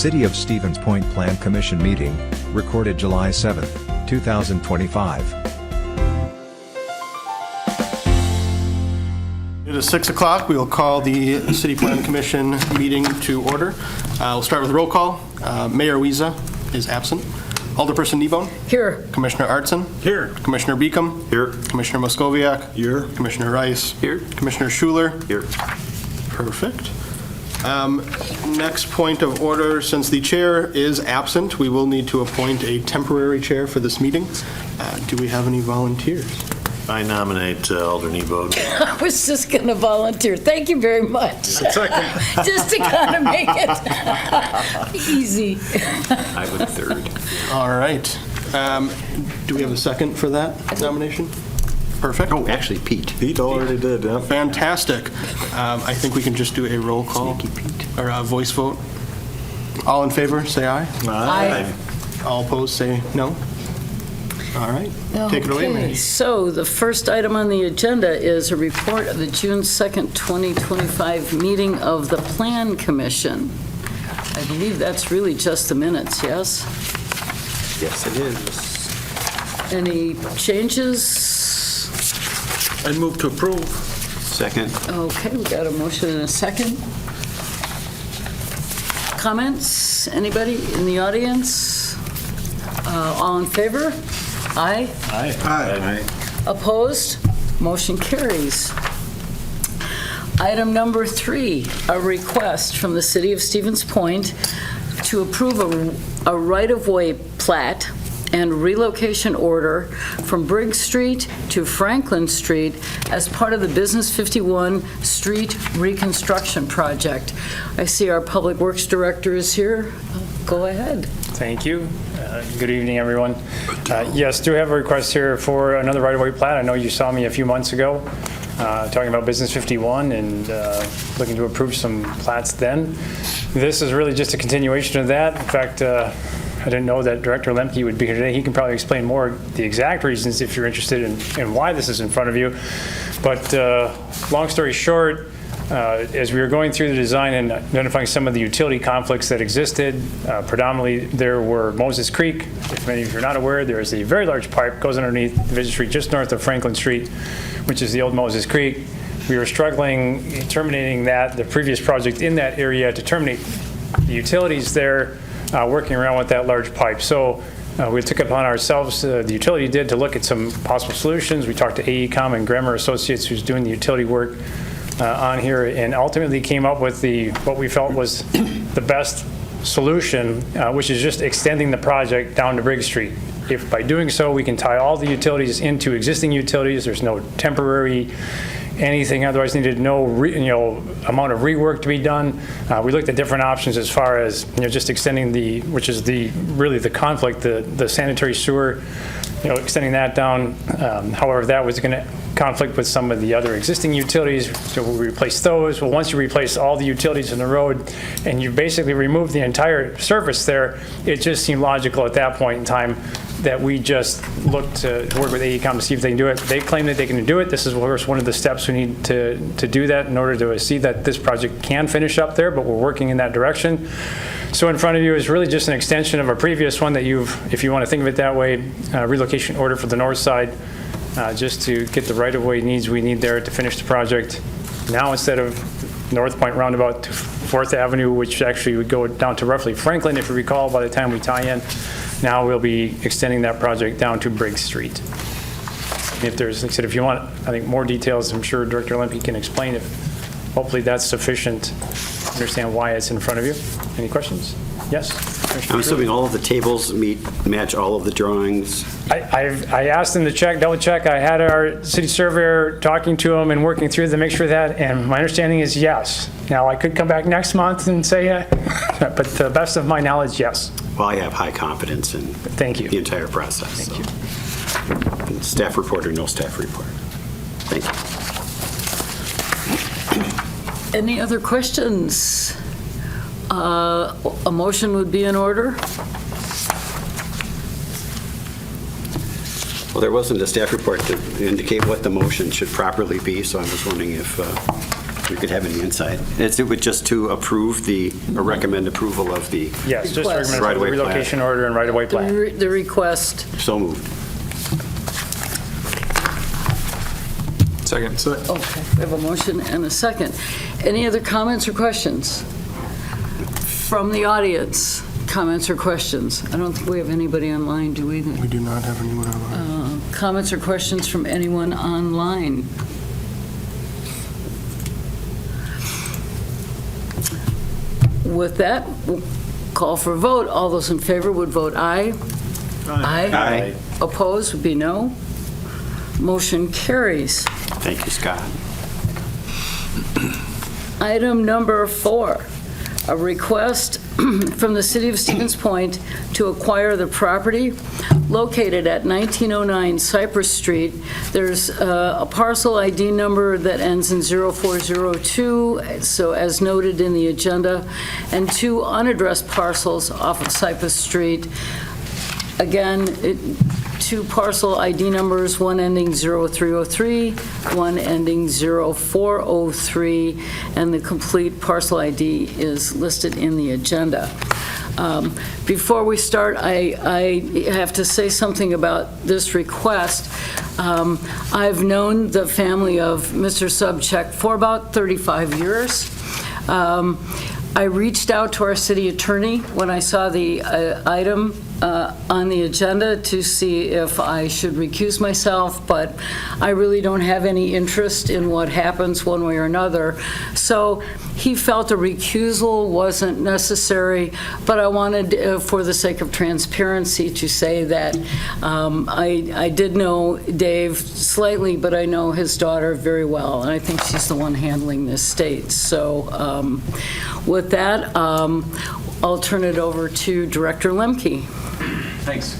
City of Stevens Point Plan Commission meeting, recorded July 7, 2025. It is 6 o'clock. We will call the City Plan Commission meeting to order. We'll start with a roll call. Mayor Wiesa is absent. Alderperson Kneebone? Here. Commissioner Artson? Here. Commissioner Beacom? Here. Commissioner Moscoviak? Here. Commissioner Rice? Here. Commissioner Schuler? Here. Perfect. Next point of order, since the chair is absent, we will need to appoint a temporary chair for this meeting. Do we have any volunteers? I nominate Alder Kneebone. I was just going to volunteer. Thank you very much. Second. Just to kind of make it easy. I would third. All right. Do we have a second for that nomination? Perfect. Oh, actually, Pete. Pete already did, yeah. Fantastic. I think we can just do a roll call or a voice vote. All in favor, say aye. Aye. All opposed, say no. All right. Take it away, Okay, Mary. so the first item on the agenda is a report of the June 2nd, 2025 meeting of the Plan Commission. I believe that's really just the minutes, yes? Yes, it is. Any changes? I move to approve. Second. Okay, we got a motion and a second. Comments? Anybody in the audience? All in favor? Aye. Aye. Aye. Opposed? Motion carries. Item number 3, a request from the City of Stevens Point to approve a right-of-way plat and relocation order from Briggs Street to Franklin Street as part of the Business 51 Street Reconstruction Project. I see our Public Works Director is here. Go ahead. Thank you. Good evening, everyone. Yes, do have a request here for another right-of-way plat. I know you saw me a few months ago talking about Business 51 and looking to approve some plats then. This is really just a continuation of that. In fact, I didn't know that Director Lemke would be here today. He can probably explain more the exact reasons if you're interested in why this is in front of you. But long story short, as we were going through the design and identifying some of the utility conflicts that existed, predominantly there were Moses Creek. If many of you are not aware, there is a very large pipe goes underneath Division Street just north of Franklin Street, which is the old Moses Creek. We were struggling terminating the previous project in that area to terminate the utilities there, working around with that large pipe. So we took it upon ourselves, the utility did, to look at some possible solutions. We talked to AECom and Grammar Associates, who's doing the utility work on here, and ultimately came up with what we felt was the best solution, which is just extending the project down to Briggs Street. If by doing so we can tie all the utilities into existing utilities, there's no temporary anything otherwise needed, no amount of rework to be done. We looked at different options as far as just extending which is really the conflict, the sanitary sewer, extending that down. However, that was going to conflict with some of the other existing utilities, so we replaced those. Well, once you replace all the utilities in the road and you basically remove the entire surface there, it just seemed logical at that point in time that we just look to work with AECom to see if they can do it. They claim that they can do it. This is, of course, one of the steps we need to do that in order to see that this project can finish up there, but we're working in that direction. So in front of you is really just an extension of a previous one that if you want to think of it that way, relocation order for the north side, just to get the right-of-way needs we need there to finish the project. Now, instead of North Point Roundabout to 4th Avenue, which actually would go down to roughly Franklin, if you recall, by the time we tie in, now we'll be extending that project down to Briggs Street. If there's, like I said, if you want, I think, more details, I'm sure Director Lemke can explain it. Hopefully that's sufficient to understand why it's in front of you. Any questions? Yes? I'm assuming all of the tables match all of the drawings. I asked them to double check. I had our city surveyor talking to them and working through to make sure that, and my understanding is yes. Now, I could come back next month and say, but to the best of my knowledge, yes. Well, I have high confidence in the entire process. Thank you. Staff report or no staff report. Thank you. Any other questions? A motion would be in order. Well, there wasn't a staff report to indicate what the motion should properly be, so I was wondering if we could have any insight. It would just to approve or recommend approval of the, Yes, just Request. recommend Right-of-way plat. relocation order and right-of-way plat. The request. so moved. Second. Okay, we have a motion and a second. Any other comments or questions? From the audience, comments or questions? I don't think we have anybody online, do we? We do not have anyone online. Comments or questions from anyone online? With that, we'll call for a vote. All those in favor would vote aye. Aye. Opposed would be no. Motion carries. Thank you, Scott. Item number 4, a request from the City of Stevens Point to acquire the property located at 1909 Cypress Street. There's a parcel ID number that ends in 0402, so as noted in the agenda, and 2 unaddressed parcels off of Cypress Street. Again, 2 parcel ID numbers, one ending 0303, one ending 0403, and the complete parcel ID is listed in the agenda. Before we start, I have to say something about this request. I've known the family of Mr. Sobczak for about 35 years. I reached out to our city attorney when I saw the item on the agenda to see if I should recuse myself, but I really don't have any interest in what happens one way or another. So he felt a recusal wasn't necessary, but I wanted, for the sake of transparency, to say that I did know Dave slightly, but I know his daughter very well, and I think she's the one handling this state. So with that, I'll turn it over to Director Lemke. Thanks.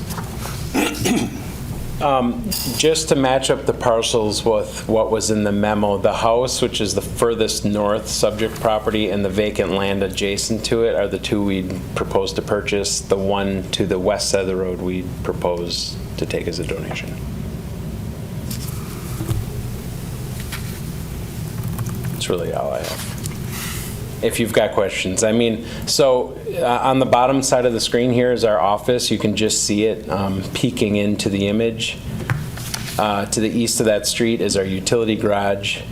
Just to match up the parcels with what was in the memo, the house, which is the furthest north subject property, and the vacant land adjacent to it are the 2 we'd propose to purchase. The one to the west side of the road we'd propose to take as a donation. That's really all I have. If you've got questions. I mean, so on the bottom side of the screen here is our office. You can just see it peeking into the image. To the east of that street is our utility garage.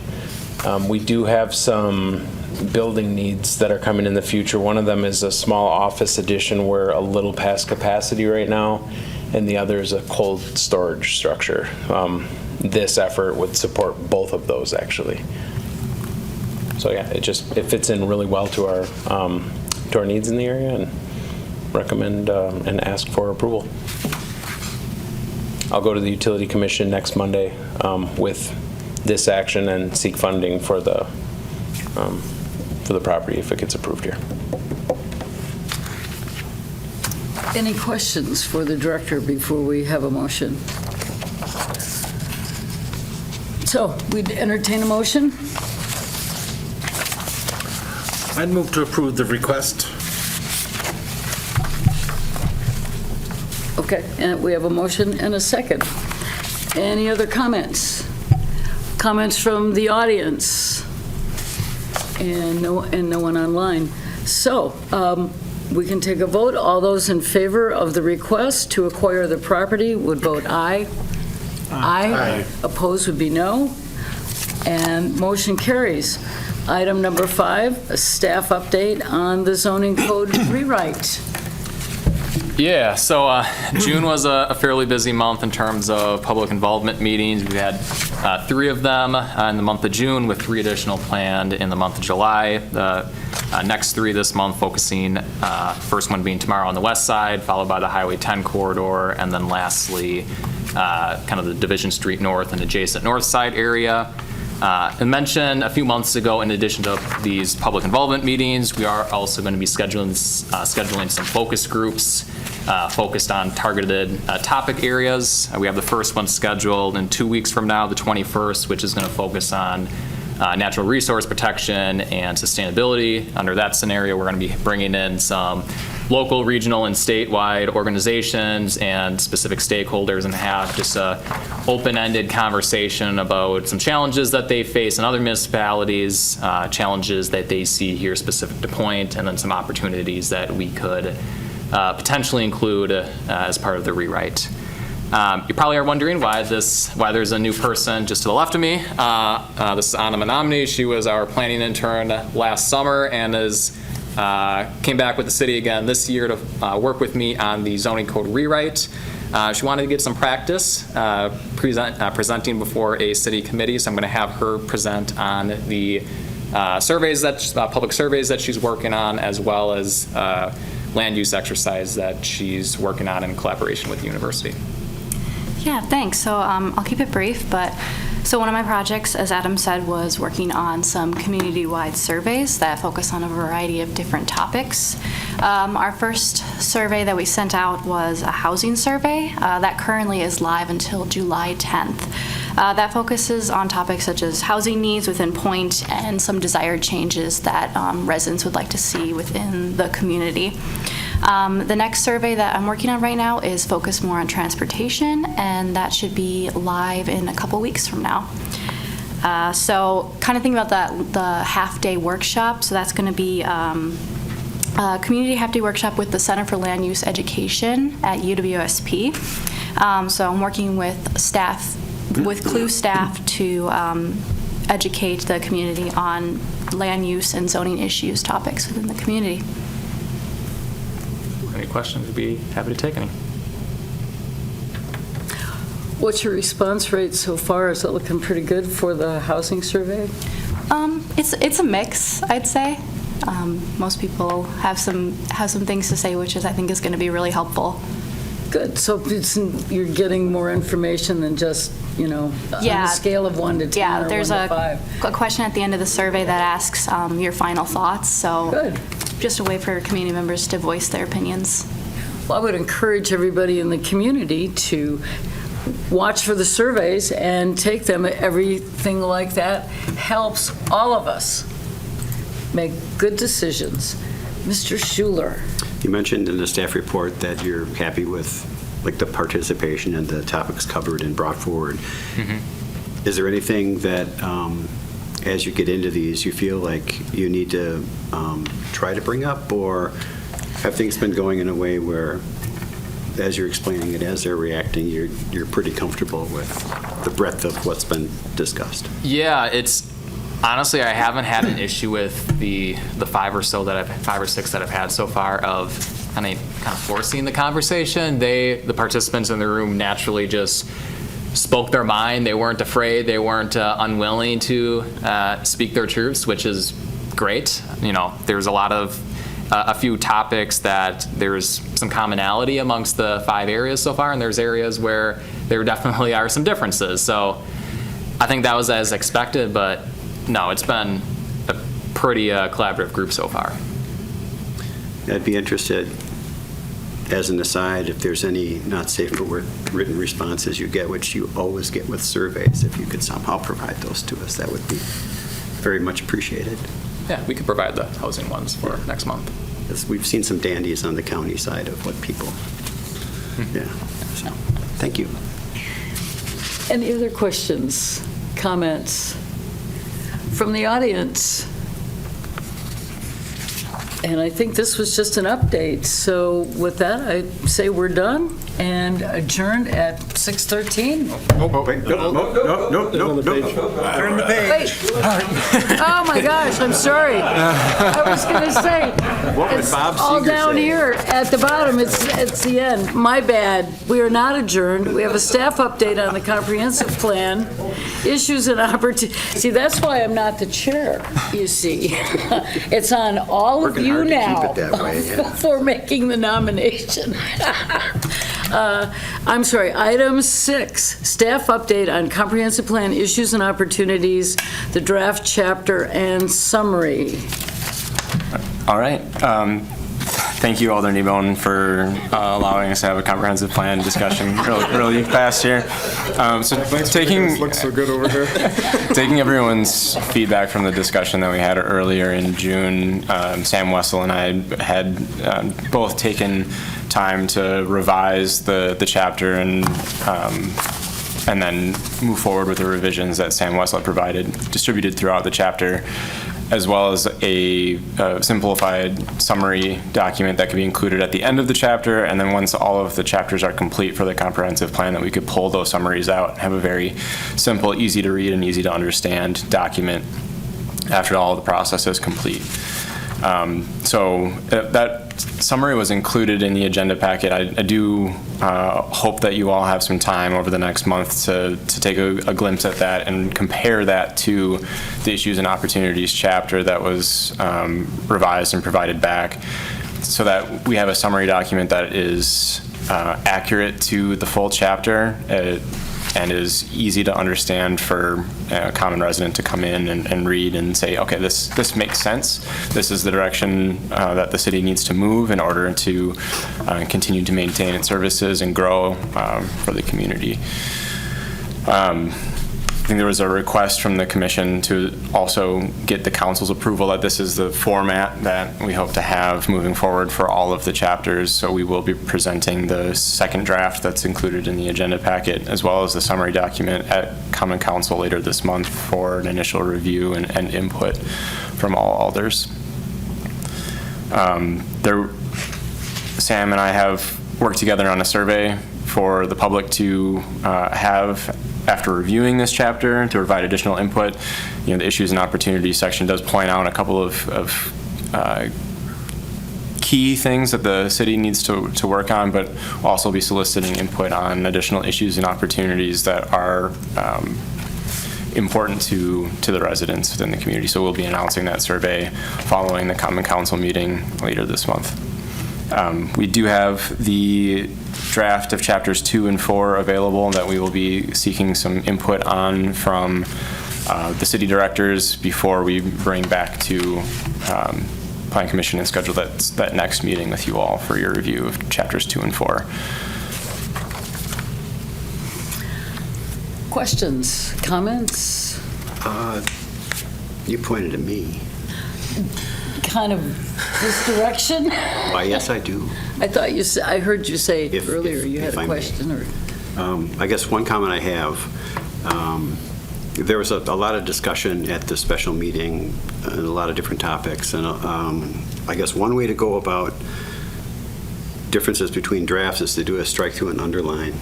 We do have some building needs that are coming in the future. One of them is a small office addition. We're a little past capacity right now, and the other is a cold storage structure. This effort would support both of those, actually. So yeah, it fits in really well to our needs in the area, and recommend and ask for approval. I'll go to the Utility Commission next Monday with this action and seek funding for the property if it gets approved here. Any questions for the director before we have a motion? So we'd entertain a motion? I'd move to approve the request. Okay, and we have a motion and a second. Any other comments? Comments from the audience? And no one online. So we can take a vote. All those in favor of the request to acquire the property would vote aye. Aye. Opposed would be no. And motion carries. Item number 5, a staff update on the zoning code rewrite. Yeah, so June was a fairly busy month in terms of public involvement meetings. We had 3 of them in the month of June, with 3 additional planned in the month of July. The next 3 this month focusing, first one being tomorrow on the west side, followed by the Highway 10 corridor, and then lastly, kind of the Division Street North and adjacent north side area. I mentioned a few months ago, in addition to these public involvement meetings, we are also going to be scheduling some focus groups focused on targeted topic areas. We have the first one scheduled in 2 weeks from now, the 21st, which is going to focus on natural resource protection and sustainability. Under that scenario, we're going to be bringing in some local, regional, and statewide organizations and specific stakeholders and have just a open-ended conversation about some challenges that they face in other municipalities, challenges that they see here specific to Point, and then some opportunities that we could potentially include as part of the rewrite. You probably are wondering why there's a new person just to the left of me. This is Anna Menominee. She was our planning intern last summer and came back with the city again this year to work with me on the zoning code rewrite. She wanted to get some practice presenting before a city committee, so I'm going to have her present on the public surveys that she's working on, as well as land use exercise that she's working on in collaboration with the university. Yeah, thanks. So I'll keep it brief, so one of my projects, as Adam said, was working on some community-wide surveys that focus on a variety of different topics. Our first survey that we sent out was a housing survey that currently is live until July 10th. That focuses on topics such as housing needs within Point and some desired changes that residents would like to see within the community. The next survey that I'm working on right now is focused more on transportation, and that should be live in a couple weeks from now. So kind of think about the half-day workshop. So that's going to be a community half-day workshop with the Center for Land Use Education at UWSP. So I'm working with staff, with CLUE staff to educate the community on land use and zoning issues topics within the community. Any questions? We'd be happy to take any. What's your response rate so far? Is it looking pretty good for the housing survey? It's a mix, I'd say. Most people have some things to say, which I think is going to be really helpful. Good. So you're getting more information than just, on a scale of 1 to 10 Yeah, or there's 1 to 5. a question at the end of the survey that asks your final thoughts. So Good. Just a way for community members to voice their opinions. Well, I would encourage everybody in the community to watch for the surveys and take them. Everything like that helps all of us make good decisions. Mr. Schuler. You mentioned in the staff report that you're happy with the participation and the topics covered and brought forward. Mm-hmm. Is there anything that, as you get into these, you feel like you need to try to bring up, or have things been going in a way where, as you're explaining it, as they're reacting, you're pretty comfortable with the breadth of what's been discussed? Yeah, honestly, I haven't had an issue with the 5 or 6 that I've had so far of kind of forcing the conversation. The participants in the room naturally just spoke their mind. They weren't afraid. They weren't unwilling to speak their truths, which is great. There's a few topics that there's some commonality amongst the 5 areas so far, and there's areas where there definitely are some differences. So I think that was as expected, but no, it's been a pretty collaborative group so far. I'd be interested, as an aside, if there's any not safe for work written responses you get, which you always get with surveys, if you could somehow provide those to us, that would be very much appreciated. Yeah, we could provide the housing ones for next month. Because we've seen some dandies on the county side of what people, yeah. So, thank you. Any other questions, comments from the audience? And I think this was just an update. So with that, I say we're done and adjourned at 6:13. Turn the page. Wait. Oh my gosh, I'm sorry. I was going to say, What would it's Bob all Seeger down say? here at the bottom. It's the end. My bad. We are not adjourned. We have a staff update on the comprehensive plan, issues and opportunities. See, that's why I'm not the chair, you see. It's on all of Working you hard to keep now it that way, yeah. for making the nomination. I'm sorry, item 6, staff update on comprehensive plan issues and opportunities, the draft chapter and summary. All right. thank you, Alder Kneebone, for allowing us to have a comprehensive plan discussion really fast here. Looks so good over here. Taking everyone's feedback from the discussion that we had earlier in June, Sam Wessel and I had both taken time to revise the chapter and then move forward with the revisions that Sam Wessel had distributed throughout the chapter, as well as a simplified summary document that could be included at the end of the chapter, and then once all of the chapters are complete for the comprehensive plan, that we could pull those summaries out and have a very simple, easy to read and easy to understand document after all the process is complete. So that summary was included in the agenda packet. I do hope that you all have some time over the next month to take a glimpse at that and compare that to the Issues and Opportunities chapter that was revised and provided back, so that we have a summary document that is accurate to the full chapter and is easy to understand for a common resident to come in and read and say, okay, this makes sense. This is the direction that the city needs to move in order to continue to maintain its services and grow for the community. I think there was a request from the commission to also get the council's approval that this is the format that we hope to have moving forward for all of the chapters. So we will be presenting the second draft that's included in the agenda packet, as well as the summary document at Common Council later this month for an initial review and input from all alders. Sam and I have worked together on a survey for the public to have after reviewing this chapter to provide additional input. You know, the Issues and Opportunities section does point out a couple of key things that the city needs to work on, but also be soliciting input on additional issues and opportunities that are important to the residents within the community. So we'll be announcing that survey following the Common Council meeting later this month. We do have the draft of chapters 2 and 4 available that we will be seeking some input on from the city directors before we bring back to Plan Commission and schedule that next meeting with you all for your review of chapters 2 and 4. Questions, comments? You pointed at me. Kind of this direction? Why, yes, I do. I thought I heard you say earlier you had if a I question. may. I guess one comment I have, there was a lot of discussion at the special meeting and a lot of different topics. And I guess one way to go about differences between drafts is to do a strike through and underline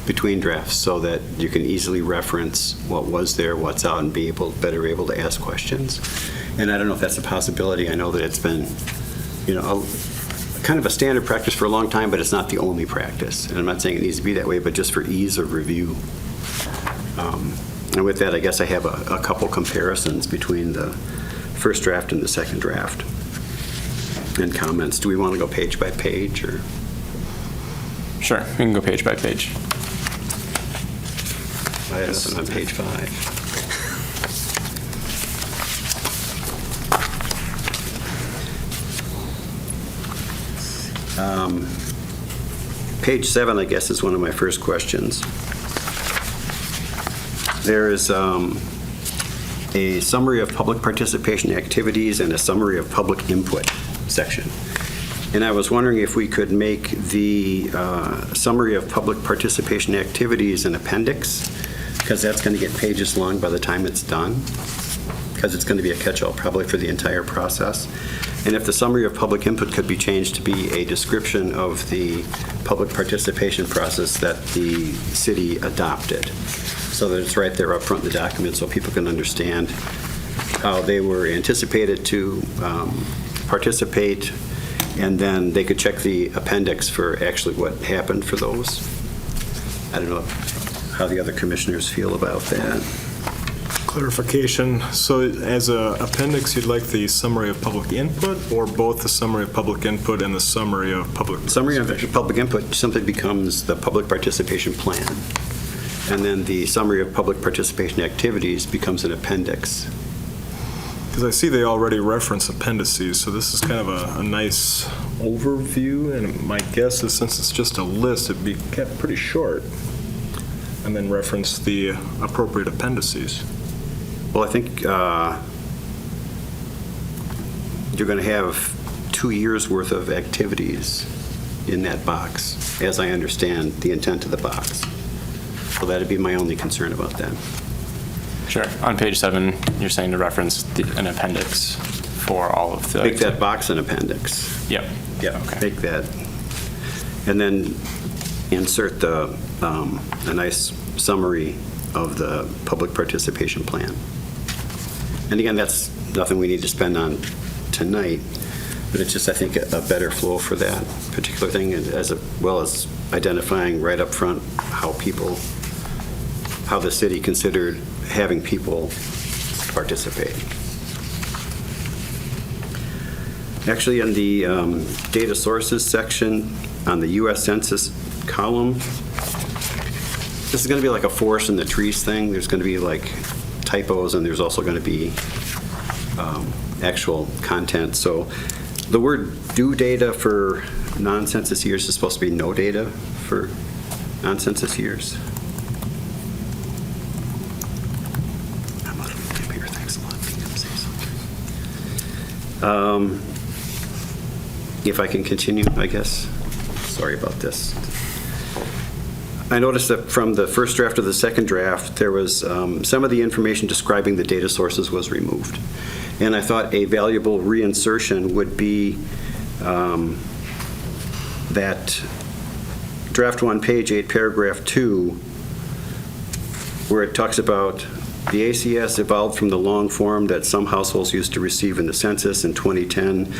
between drafts so that you can easily reference what was there, what's out, and be better able to ask questions. And I don't know if that's a possibility. I know that it's been, kind of a standard practice for a long time, but it's not the only practice. And I'm not saying it needs to be that way, but just for ease of review. And with that, I guess I have a couple comparisons between the first draft and the second draft and comments. Do we want to go page by page, or? Sure, we can go page by page. I have something on page 5. Page 7, I guess, is one of my first questions. There is a summary of public participation activities and a summary of public input section. And I was wondering if we could make the summary of public participation activities an appendix, because that's going to get pages long by the time it's done, because it's going to be a catch-all probably for the entire process. And if the summary of public input could be changed to be a description of the public participation process that the city adopted, so that it's right there up front in the document so people can understand how they were anticipated to participate, and then they could check the appendix for actually what happened for those. I don't know how the other commissioners feel about that. Clarification. So as an appendix, you'd like the summary of public input, or both the summary of public input and the summary of public Summary of public input simply becomes the public participation plan. And then the summary of public participation activities becomes an appendix. Because I see they already reference appendices, so this is kind of a nice overview, and my guess is since it's just a list, it'd be kept pretty short, and then reference the appropriate appendices. Well, I think you're going to have 2 years' worth of activities in that box, as I understand the intent of the box. So that'd be my only concern about that. Sure. On page 7, you're saying to reference an appendix for all of the... Make that box an appendix. Yep. Yeah, Okay. make that. And then insert a nice summary of the public participation plan. And again, that's nothing we need to spend on tonight, but it's just, I think, a better flow for that particular thing, as well as identifying right up front how the city considered having people participate. Actually, in the data sources section on the U.S. Census column, this is going to be like a forest and the trees thing. There's going to be like typos, and there's also going to be actual content. So the word due data for non-census years is supposed to be no data for non-census years. I'm out of time here. Thanks a lot. Can you say something? If I can continue, I guess. Sorry about this. I noticed that from the first draft to the second draft, there was some of the information describing the data sources was removed. And I thought a valuable reinsertion would be that draft 1, page 8, paragraph 2, where it talks about the ACS evolved from the long form that some households used to receive in the census. In 2010,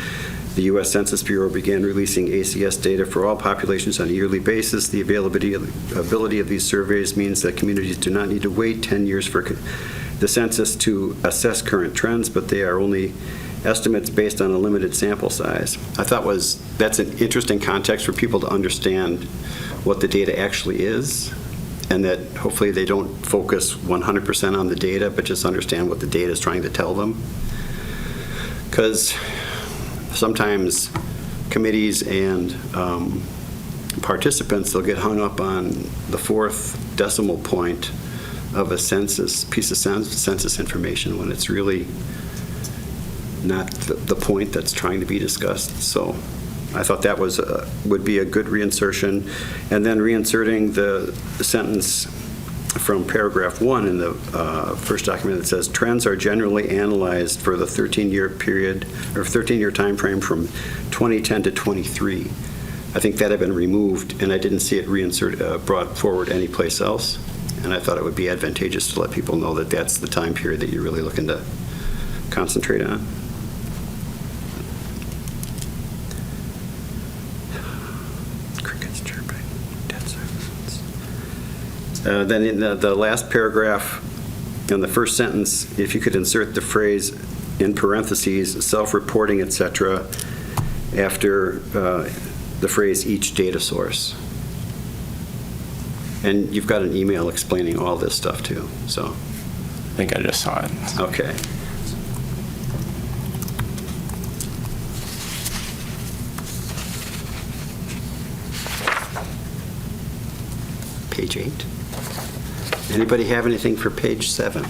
the U.S. Census Bureau began releasing ACS data for all populations on a yearly basis. The ability of these surveys means that communities do not need to wait 10 years for the census to assess current trends, but they are only estimates based on a limited sample size. I thought that's an interesting context for people to understand what the data actually is, and that hopefully they don't focus 100% on the data, but just understand what the data is trying to tell them. Because sometimes committees and participants, they'll get hung up on the 4th decimal point of a piece of census information when it's really not the point that's trying to be discussed. So I thought that would be a good reinsertion. And then reinserting the sentence from paragraph 1 in the first document that says, trends are generally analyzed for the 13-year period, or 13-year time frame from 2010 to 23. I think that had been removed, and I didn't see it brought forward anyplace else. And I thought it would be advantageous to let people know that that's the time period that you're really looking to concentrate on. Crickets chirping, dead silence. Then in the last paragraph, in the first sentence, if you could insert the phrase in parentheses, self-reporting, etc., after the phrase each data source. And you've got an email explaining all this stuff too, so. I think I just saw it. Okay. Page 8. Anybody have anything for page 7?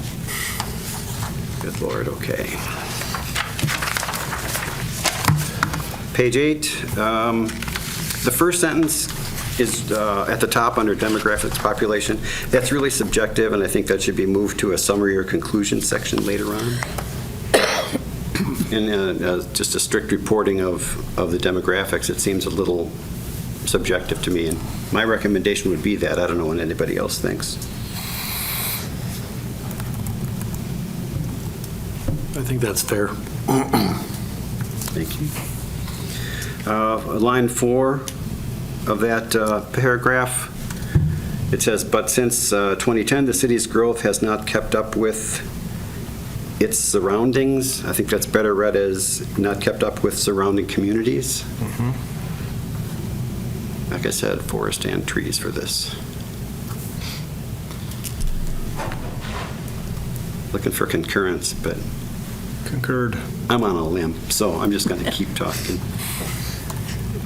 Good Lord, okay. Page 8, the first sentence is at the top under demographics population. That's really subjective, and I think that should be moved to a summary or conclusion section later on. And just a strict reporting of the demographics, it seems a little subjective to me. And my recommendation would be that. I don't know what anybody else thinks. I think that's fair. Thank you. Line 4 of that paragraph, it says, but since 2010, the city's growth has not kept up with its surroundings. I think that's better read as not kept up with surrounding communities. Mm-hmm. Like I said, forest and trees for this. Looking for concurrence, but Concurred. I'm on a limb, so I'm just going to keep talking.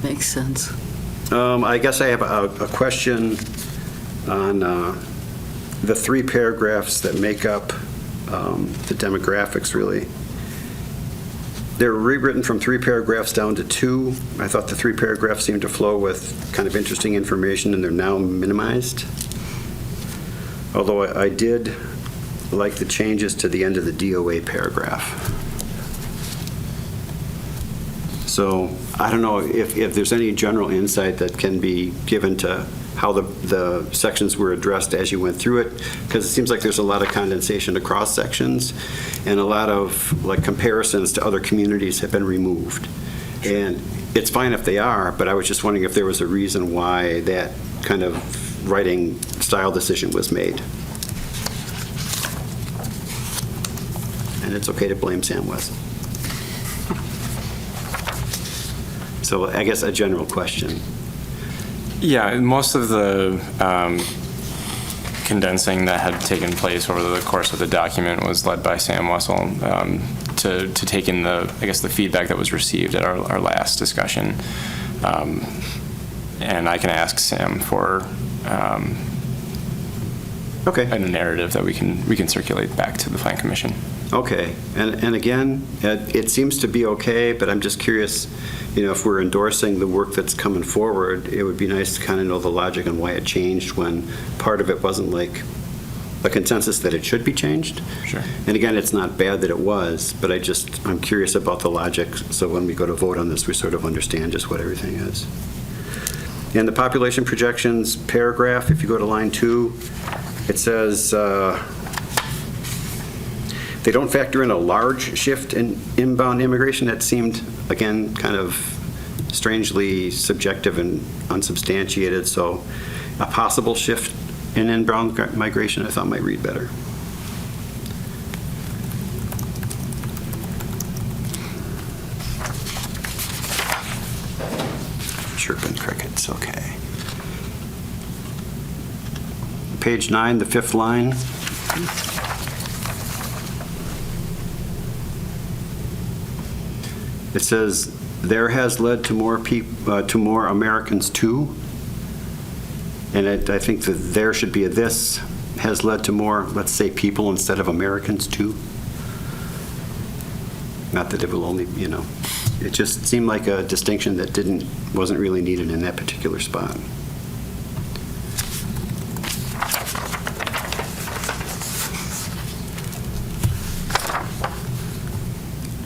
Makes sense. I guess I have a question on the 3 paragraphs that make up the demographics, really. They're rewritten from 3 paragraphs down to 2. I thought the 3 paragraphs seemed to flow with kind of interesting information, and they're now minimized. Although I did like the changes to the end of the DOA paragraph. So I don't know if there's any general insight that can be given to how the sections were addressed as you went through it, because it seems like there's a lot of condensation across sections, and a lot of like comparisons to other communities have been removed. And it's fine if they are, but I was just wondering if there was a reason why that kind of writing style decision was made. And it's okay to blame Sam West. So I guess a general question. Yeah, most of the condensing that had taken place over the course of the document was led by Sam Wessel to take in the feedback that was received at our last discussion. And I can ask Sam for a narrative that we can circulate back to the Plan Commission. Okay, and again, it seems to be okay, but I'm just curious, if we're endorsing the work that's coming forward, it would be nice to kind of know the logic on why it changed when part of it wasn't like a consensus that it should be changed. Sure. And again, it's not bad that it was, but I'm curious about the logic, so when we go to vote on this, we sort of understand just what everything is. In the population projections paragraph, if you go to line 2, it says, they don't factor in a large shift in inbound immigration. That seemed, again, kind of strangely subjective and unsubstantiated. So a possible shift in inbound migration I thought might read better. Chirping crickets, okay. Page 9, the 5th line. It says, there has led to more Americans too. And I think that there should be a this has led to more, let's say, people instead of Americans too. Not that it will only, it just seemed like a distinction that wasn't really needed in that particular spot.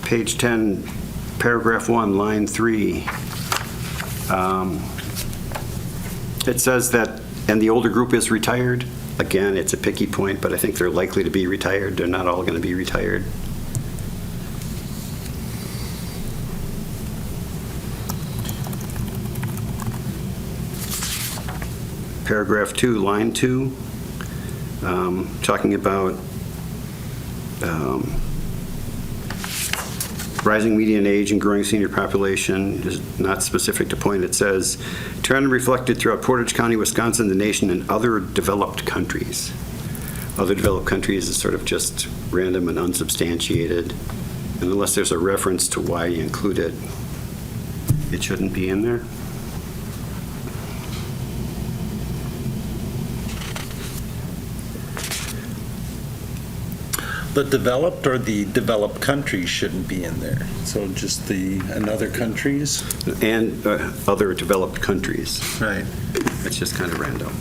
Page 10, paragraph 1, line 3. It says that, and the older group is retired. Again, it's a picky point, but I think they're likely to be retired. They're not all going to be retired. Paragraph 2, line 2, talking about rising median age and growing senior population is not specific to point. It says, trend reflected throughout Portage County, Wisconsin, the nation, and other developed countries. Other developed countries is sort of just random and unsubstantiated. And unless there's a reference to why you include it, it shouldn't be in there. The developed or the developed countries shouldn't be in there. So just the and other countries? And other developed countries. Right. It's just kind of random.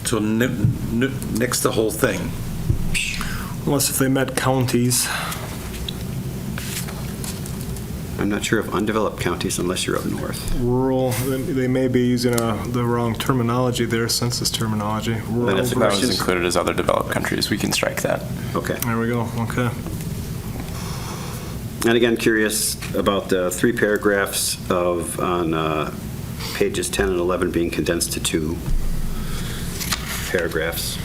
So nix the whole thing. Unless if they met counties. I'm not sure of undeveloped counties unless you're up north. Rural, they may be using the wrong terminology there, census terminology. Rural That's a That question. was included as other developed countries. We can strike that. Okay. There we go, okay. And again, curious about the 3 paragraphs on pages 10 and 11 being condensed to 2 paragraphs.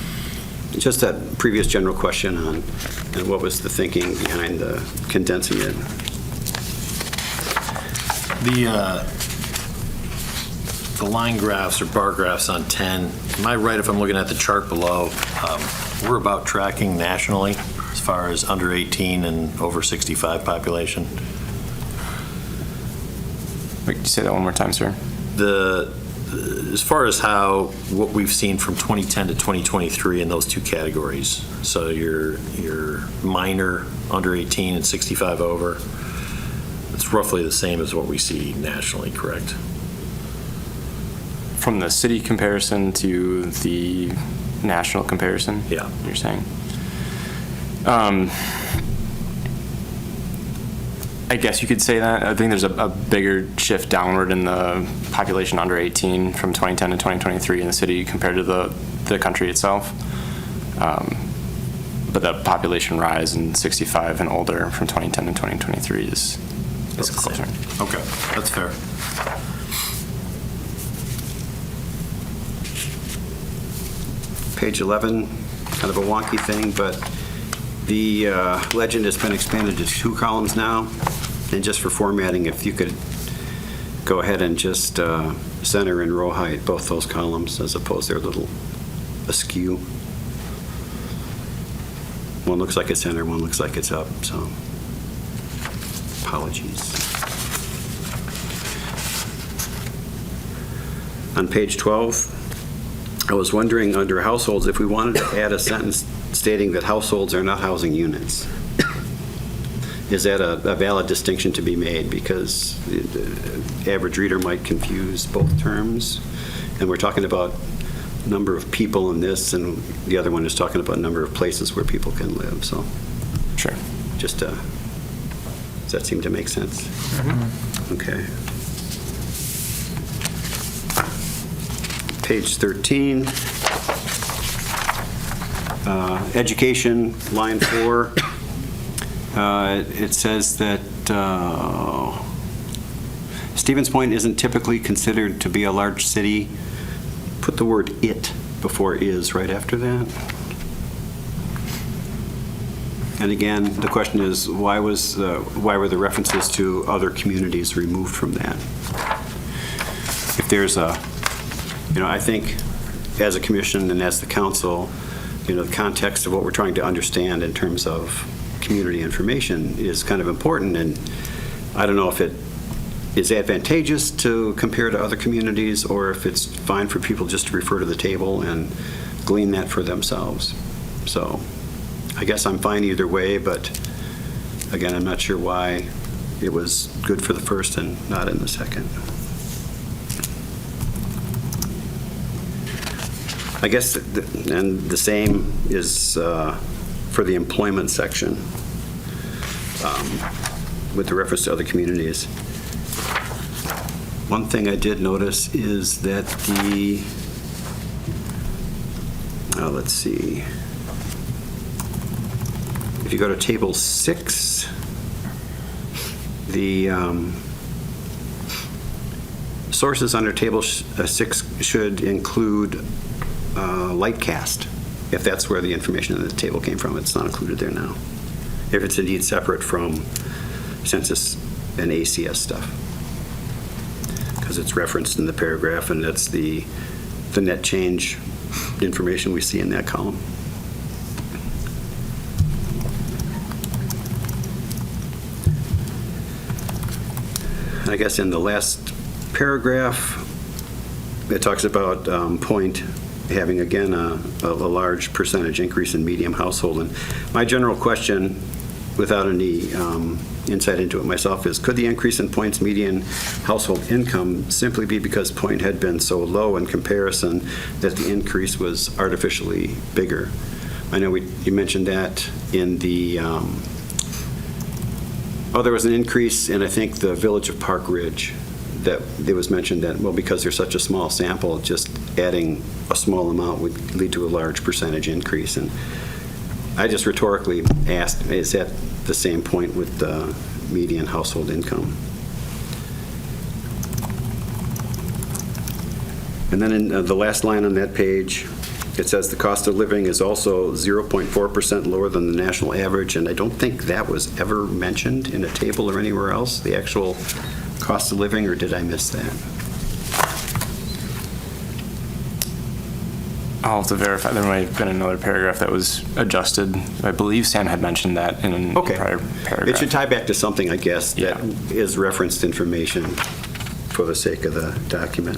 Just that previous general question on and what was the thinking behind the condensing it. The line graphs or bar graphs on 10, am I right if I'm looking at the chart below? We're about tracking nationally as far as under 18 and over 65 population? Wait, could you say that one more time, sir? As far as what we've seen from 2010 to 2023 in those two categories, so your minor under 18 and 65 over, it's roughly the same as what we see nationally, correct? From the city comparison to the national comparison? Yeah. You're saying? I guess you could say that. I think there's a bigger shift downward in the population under 18 from 2010 to 2023 in the city compared to the country itself. But the population rise in 65 and older from 2010 to 2023 is closer. Okay, that's fair. Page 11, kind of a wonky thing, but the legend has been expanded to 2 columns now. And just for formatting, if you could go ahead and just center and row height both those columns, as opposed they're a little askew. One looks like it's center, one looks like it's up, so apologies. On page 12, I was wondering under households if we wanted to add a sentence stating that households are not housing units. Is that a valid distinction to be made? Because the average reader might confuse both terms. And we're talking about number of people in this, and the other one is talking about number of places where people can live. So, sure. Just, does that seem to make sense? Mm-hmm. Okay. Page 13. Education, line 4. It says that Stevens Point isn't typically considered to be a large city. Put the word "it" before "is" right after that. And again, the question is, why were the references to other communities removed from that? If there's I think as a commission and as the council, the context of what we're trying to understand in terms of community information is kind of important, and I don't know if it is advantageous to compare to other communities or if it's fine for people just to refer to the table and glean that for themselves. So I guess I'm fine either way, but again, I'm not sure why it was good for the first and not in the second. I guess, and the same is for the employment section with the reference to other communities. One thing I did notice is that let's see, if you go to table 6, the sources under table 6 should include Lightcast, if that's where the information in the table came from. It's not included there now. If it's indeed separate from census and ACS stuff, because it's referenced in the paragraph, and that's the net change information we see in that column. I guess in the last paragraph, it talks about Point having, again, a large percentage increase in medium household. And my general question, without any insight into it myself, is could the increase in Point's median household income simply be because Point had been so low in comparison that the increase was artificially bigger? I know you mentioned that in the, there was an increase in, I think, the village of Park Ridge, that it was mentioned that, well, because there's such a small sample, just adding a small amount would lead to a large percentage increase. And I just rhetorically asked, is that the same point with the median household income? And then in the last line on that page, it says the cost of living is also 0.4% lower than the national average, and I don't think that was ever mentioned in a table or anywhere else, the actual cost of living, or did I miss that? I'll have to verify. There might have been another paragraph that was adjusted. I believe Sam had mentioned that in a prior paragraph. It should tie back to something, I guess, that is referenced information for the sake of the document.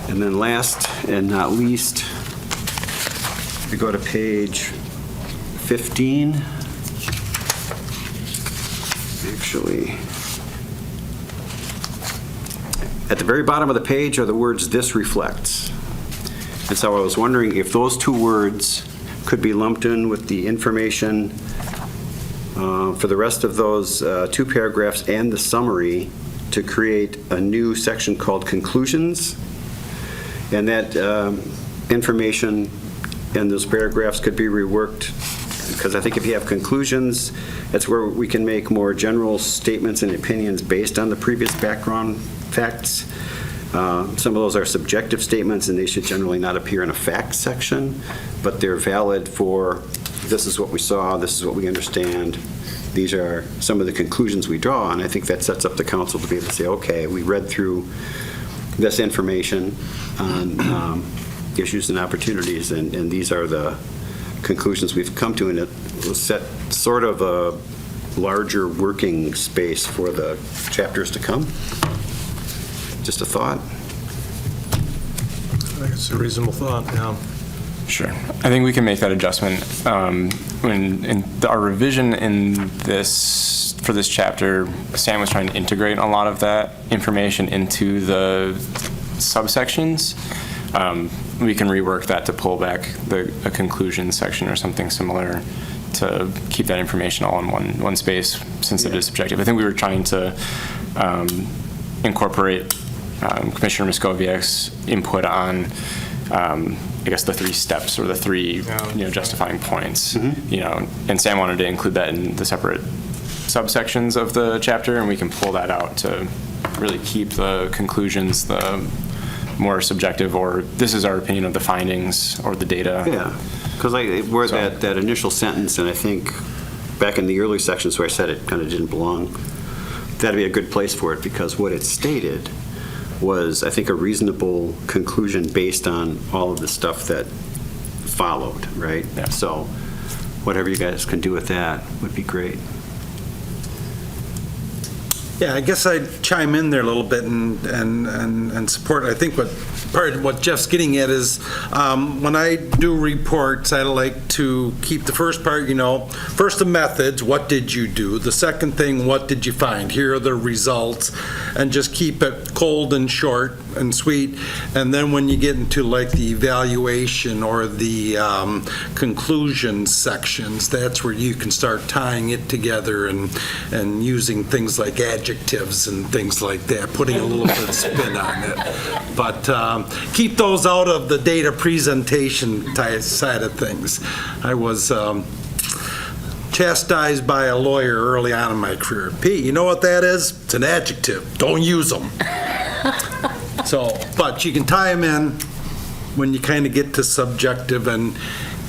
And then last and not least, we go to page 15. Actually, at the very bottom of the page are the words "this reflects." And so I was wondering if those two words could be lumped in with the information for the rest of those two paragraphs and the summary to create a new section called conclusions. And that information in those paragraphs could be reworked, because I think if you have conclusions, that's where we can make more general statements and opinions based on the previous background facts. Some of those are subjective statements, and they should generally not appear in a facts section, but they're valid for, this is what we saw, this is what we understand, these are some of the conclusions we draw, and I think that sets up the council to be able to say, okay, we read through this information on issues and opportunities, and these are the conclusions we've come to, and it will set sort of a larger working space for the chapters to come. Just a thought. I think it's a reasonable thought, yeah. Sure. I think we can make that adjustment. In our revision for this chapter, Sam was trying to integrate a lot of that information into the subsections. We can rework that to pull back a conclusion section or something similar to keep that information all in one space, since it is subjective. I think we were trying to incorporate Commissioner Moscoviak's input on, I guess, the three steps or the three, justifying points. And Sam wanted to include that in the separate subsections of the chapter, and we can pull that out to really keep the conclusions the more subjective, or this is our opinion of the findings or the data. Yeah, because that initial sentence, and I think back in the early sections where I said it kind of didn't belong, that'd be a good place for it, because what it stated was, I think, a reasonable conclusion based on all of the stuff that followed, right? Yeah. So whatever you guys can do with that would be great. Yeah, I guess I'd chime in there a little bit and support. I think part of what Jeff's getting at is when I do reports, I like to keep the first part, first the methods, what did you do? The second thing, what did you find? Here are the results, and just keep it cold and short and sweet. And then when you get into like the evaluation or the conclusion sections, that's where you can start tying it together and using things like adjectives and things like that, putting a little bit of spin on it. But keep those out of the data presentation side of things. I was chastised by a lawyer early on in my career. Pete, you know what that is? It's an adjective. Don't use them. But you can tie them in when you kind of get to subjective and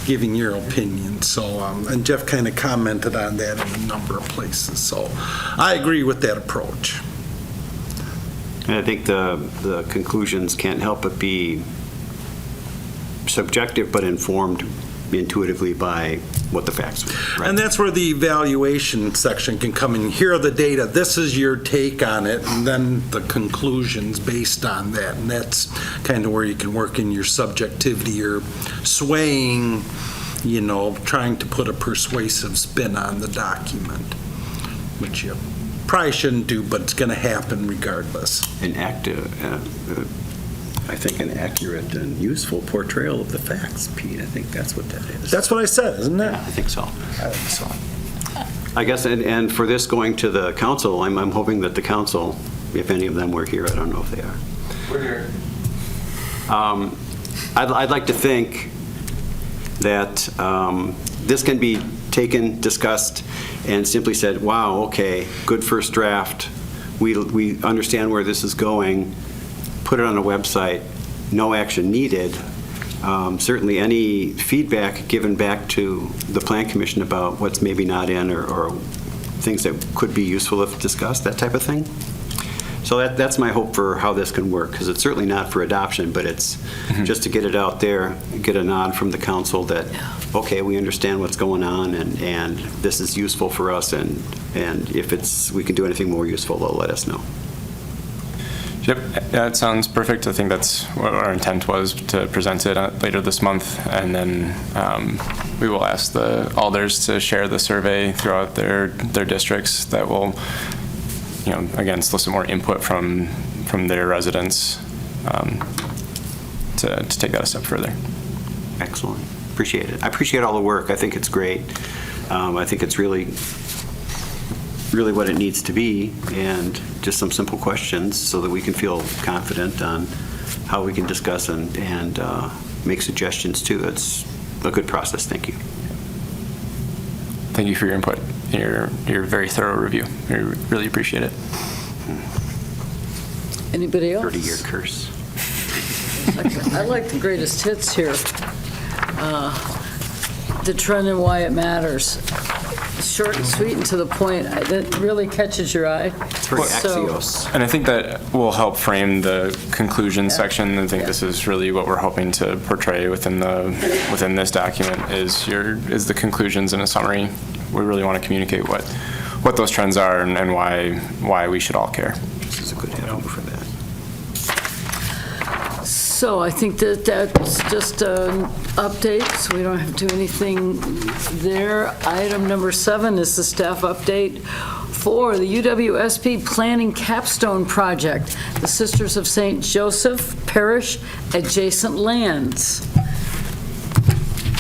giving your opinion. And Jeff kind of commented on that in a number of places. So I agree with that approach. And I think the conclusions can't help but be subjective but informed intuitively by what the facts are. Right? And that's where the evaluation section can come in. Here are the data. This is your take on it, and then the conclusions based on that. And that's kind of where you can work in your subjectivity or swaying, trying to put a persuasive spin on the document, which you probably shouldn't do, but it's going to happen regardless. I think an accurate and useful portrayal of the facts, Pete. I think that's what that is. That's what I said, isn't it? Yeah, I think so. I think so. I guess, and for this going to the council, I'm hoping that the council, if any of them were here, I don't know if they are. We're here. I'd like to think that this can be taken, discussed, and simply said, wow, okay, good first draft. We understand where this is going. Put it on a website, no action needed. Certainly any feedback given back to the Plan Commission about what's maybe not in or things that could be useful if discussed, that type of thing. So that's my hope for how this can work, because it's certainly not for adoption, but it's just to get it out there, get a nod from the council that, okay, we understand what's going on, and this is useful for us, and if we can do anything more useful, they'll let us know. Yep, that sounds perfect. I think that's what our intent was, to present it later this month, and then we will ask the alders to share the survey throughout their districts. That will, again, solicit more input from their residents to take that a step further. Excellent. Appreciate it. I appreciate all the work. I think it's great. I think it's really what it needs to be, and just some simple questions so that we can feel confident on how we can discuss and make suggestions too. It's a good process. Thank you. Thank you for your input, your very thorough review. We really appreciate it. Anybody else? 30-year curse. I like the greatest hits here. The trend and why it matters. Short and sweet and to the point. That really catches your eye. It's very axios. And I think that will help frame the conclusion section. I think this is really what we're hoping to portray within this document is the conclusions in a summary. We really want to communicate what those trends are and why we should all care. This is a good avenue for that. So I think that's just an update, so we don't have to do anything there. Item number 7 is the staff update for the UWSP Planning Capstone Project, the Sisters of St. Joseph Parish adjacent lands.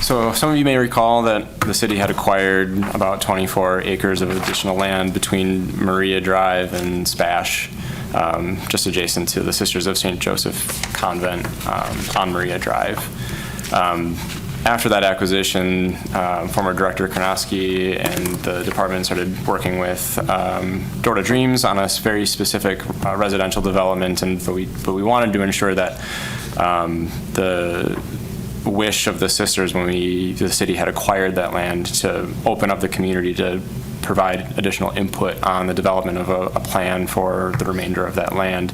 So some of you may recall that the city had acquired about 24 acres of additional land between Maria Drive and Spash, just adjacent to the Sisters of St. Joseph Convent on Maria Drive. After that acquisition, former Director Karnowski and the department started working with Door to Dreams on a very specific residential development, but we wanted to ensure that the wish of the sisters when the city had acquired that land to open up the community to provide additional input on the development of a plan for the remainder of that land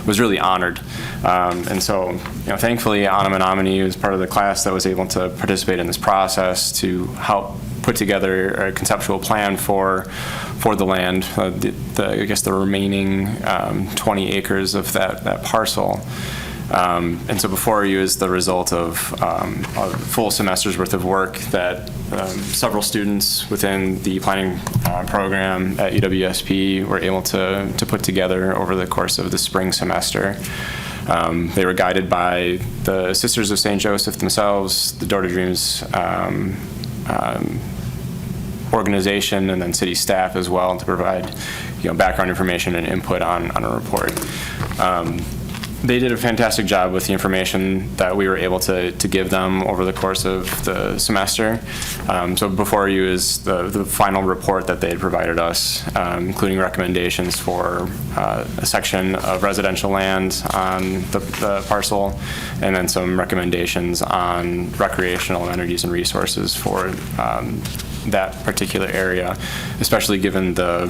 was really honored. And so, thankfully, Anna Menominee was part of the class that was able to participate in this process to help put together a conceptual plan for the land, I guess the remaining 20 acres of that parcel. And so before you is the result of a full semester's worth of work that several students within the planning program at UWSP were able to put together over the course of the spring semester. They were guided by the Sisters of St. Joseph themselves, the Door to Dreams organization, and then city staff as well to provide background information and input on a report. They did a fantastic job with the information that we were able to give them over the course of the semester. So before you is the final report that they had provided us, including recommendations for a section of residential land on the parcel, and then some recommendations on recreational amenities and resources for that particular area, especially given the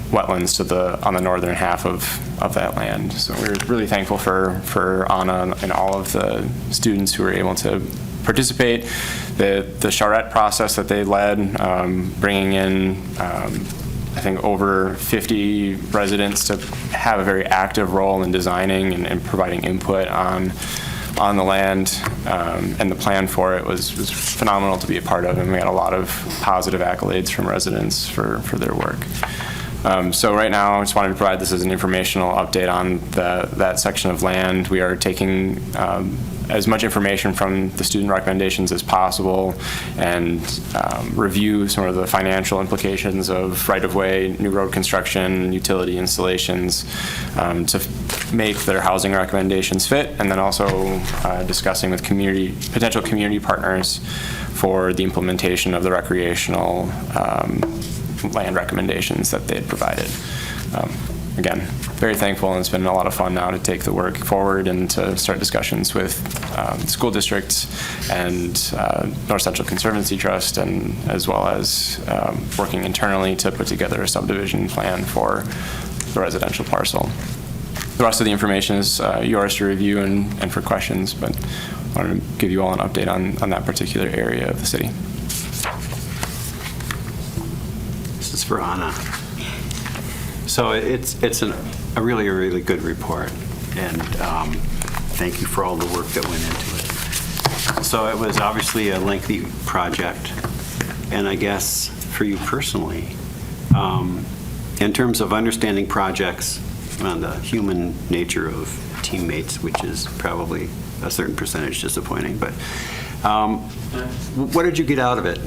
wetlands on the northern half of that land. So we're really thankful for Anna and all of the students who were able to participate. The charrette process that they led, bringing in I think over 50 residents to have a very active role in designing and providing input on the land, and the plan for it was phenomenal to be a part of, and we had a lot of positive accolades from residents for their work. So right now, I just wanted to provide this as an informational update on that section of land. We are taking as much information from the student recommendations as possible and review some of the financial implications of right-of-way, new road construction, utility installations to make their housing recommendations fit, and then also discussing with potential community partners for the implementation of the recreational land recommendations that they had provided. Again, very thankful, and it's been a lot of fun now to take the work forward and to start discussions with school districts and North Central Conservancy Trust, and as well as working internally to put together a subdivision plan for the residential parcel. The rest of the information is yours to review and for questions, but I wanted to give you all an update on that particular area of the city. This is for Anna. So it's a really good report, and thank you for all the work that went into it. So it was obviously a lengthy project, and I guess for you personally, in terms of understanding projects and the human nature of teammates, which is probably a certain percentage disappointing, but what did you get out of it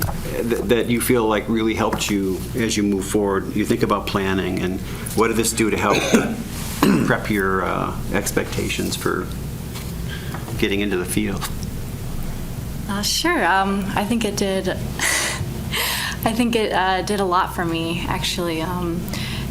that you feel like really helped you as you move forward? You think about planning, and what did this do to help prep your expectations for getting into the field? Sure. I think it did. I think it did a lot for me, actually.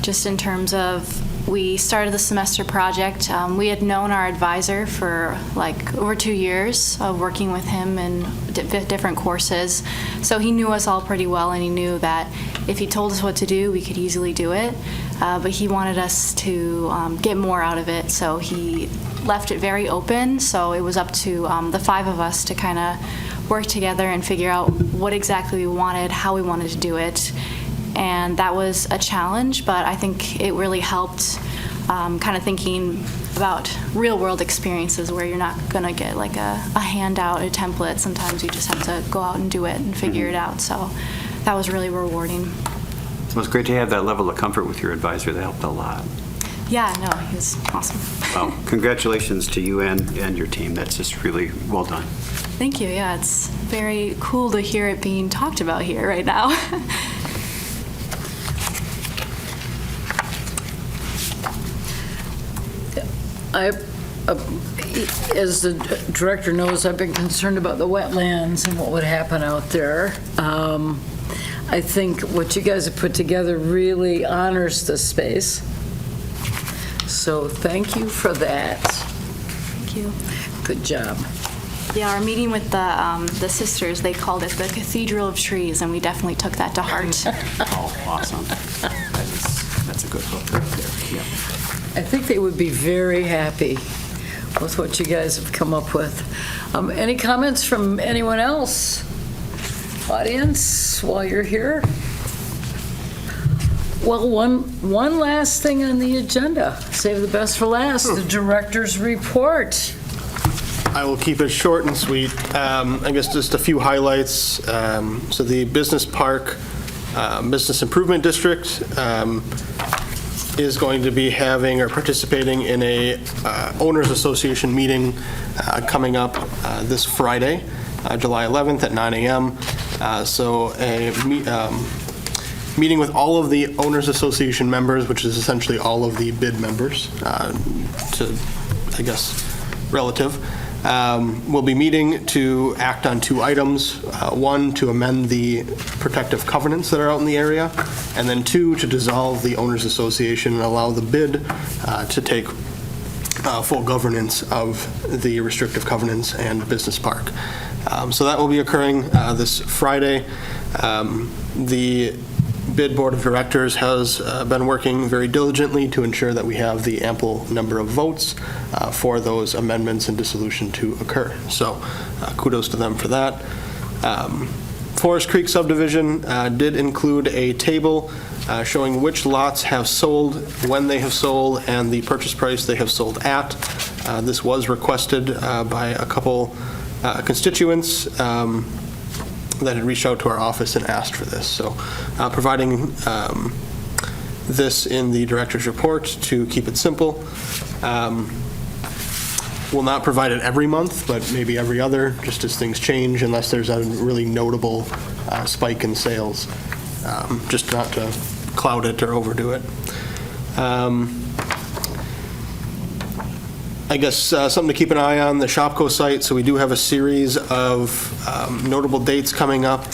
Just in terms of, we started the semester project. We had known our advisor for like over 2 years of working with him in different courses. So he knew us all pretty well, and he knew that if he told us what to do, we could easily do it. But he wanted us to get more out of it, so he left it very open. So it was up to the 5 of us to kind of work together and figure out what exactly we wanted, how we wanted to do it. And that was a challenge, but I think it really helped kind of thinking about real world experiences where you're not going to get like a handout, a template. Sometimes you just have to go out and do it and figure it out. So that was really rewarding. So it's great to have that level of comfort with your advisor. That helped a lot. Yeah, no, he was awesome. Well, congratulations to you and your team. That's just really well done. Thank you. Yeah, it's very cool to hear it being talked about here right now. As the director knows, I've been concerned about the wetlands and what would happen out there. I think what you guys have put together really honors the space. So thank you for that. Thank you. Good job. Yeah, our meeting with the sisters, they called it the Cathedral of Trees, and we definitely took that to heart. Oh, awesome. That's a good hook right there. Yeah. I think they would be very happy with what you guys have come up with. Any comments from anyone else? Audience, while you're here? Well, one last thing on the agenda. Save the best for last, the director's report. I will keep it short and sweet. I guess just a few highlights. So the Business Park Business Improvement District is going to be having or participating in a owners association meeting coming up this Friday, July 11th at 9 a.m. So a meeting with all of the owners association members, which is essentially all of the bid members, to, I guess, relative. We'll be meeting to act on 2 items. 1, to amend the protective covenants that are out in the area, and then 2, to dissolve the owners association and allow the bid to take full governance of the restrictive covenants and business park. So that will be occurring this Friday. The bid board of directors has been working very diligently to ensure that we have the ample number of votes for those amendments and dissolution to occur. So kudos to them for that. Forest Creek subdivision did include a table showing which lots have sold, when they have sold, and the purchase price they have sold at. This was requested by a couple constituents that had reached out to our office and asked for this. So providing this in the director's report to keep it simple. We'll not provide it every month, but maybe every other, just as things change, unless there's a really notable spike in sales, just not to cloud it or overdo it. I guess something to keep an eye on, the Shopko site. So we do have a series of notable dates coming up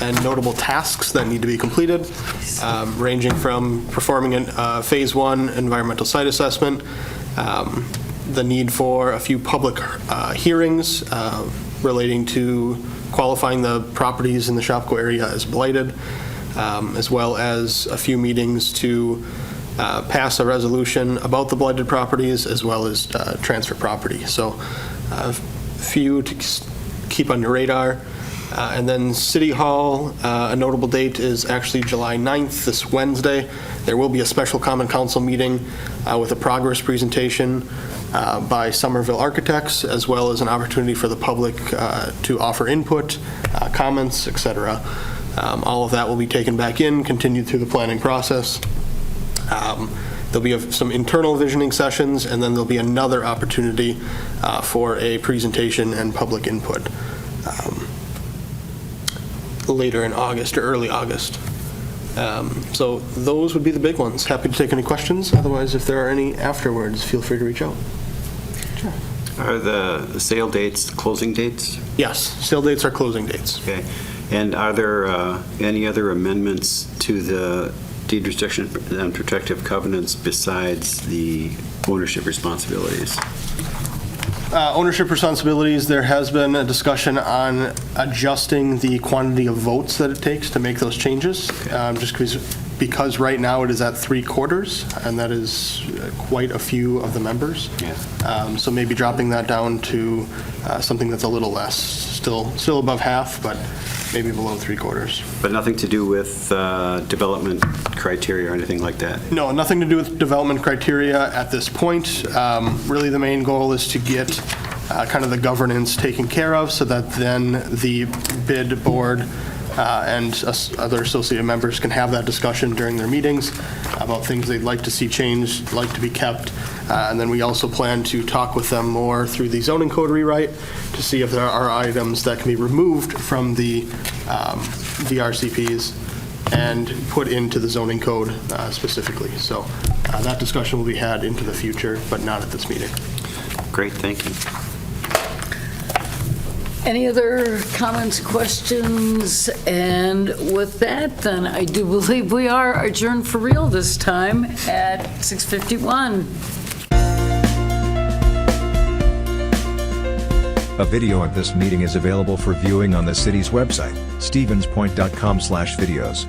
and notable tasks that need to be completed, ranging from performing a Phase 1 environmental site assessment, the need for a few public hearings relating to qualifying the properties in the Shopko area as blighted, as well as a few meetings to pass a resolution about the blighted properties as well as transfer property. So a few to keep on your radar. And then City Hall, a notable date is actually July 9th, this Wednesday. There will be a special Common Council meeting with a progress presentation by Somerville Architects, as well as an opportunity for the public to offer input, comments, etc. All of that will be taken back in, continued through the planning process. There'll be some internal visioning sessions, and then there'll be another opportunity for a presentation and public input later in August or early August. So those would be the big ones. Happy to take any questions. Otherwise, if there are any afterwards, feel free to reach out. Sure. Are the sale dates closing dates? Yes, sale dates are closing dates. Okay. And are there any other amendments to the deed restriction and protective covenants besides the ownership responsibilities? Ownership responsibilities, there has been a discussion on adjusting the quantity of votes that it takes to make those changes, just because right now it is at 3/4, and that is quite a few of the members. Yeah. So maybe dropping that down to something that's a little less, still above half, but maybe below 3/4. But nothing to do with development criteria or anything like that? No, nothing to do with development criteria at this point. Really, the main goal is to get kind of the governance taken care of so that then the bid board and other associated members can have that discussion during their meetings about things they'd like to see changed, like to be kept. And then we also plan to talk with them more through the zoning code rewrite to see if there are items that can be removed from the VRCPs and put into the zoning code specifically. So that discussion will be had into the future, but not at this meeting. Great, thank you. Any other comments, questions? And with that, then, I do believe we are adjourned for real this time at 6:51. A video of this meeting is available for viewing on the city's website, stevenspoint.com/videos.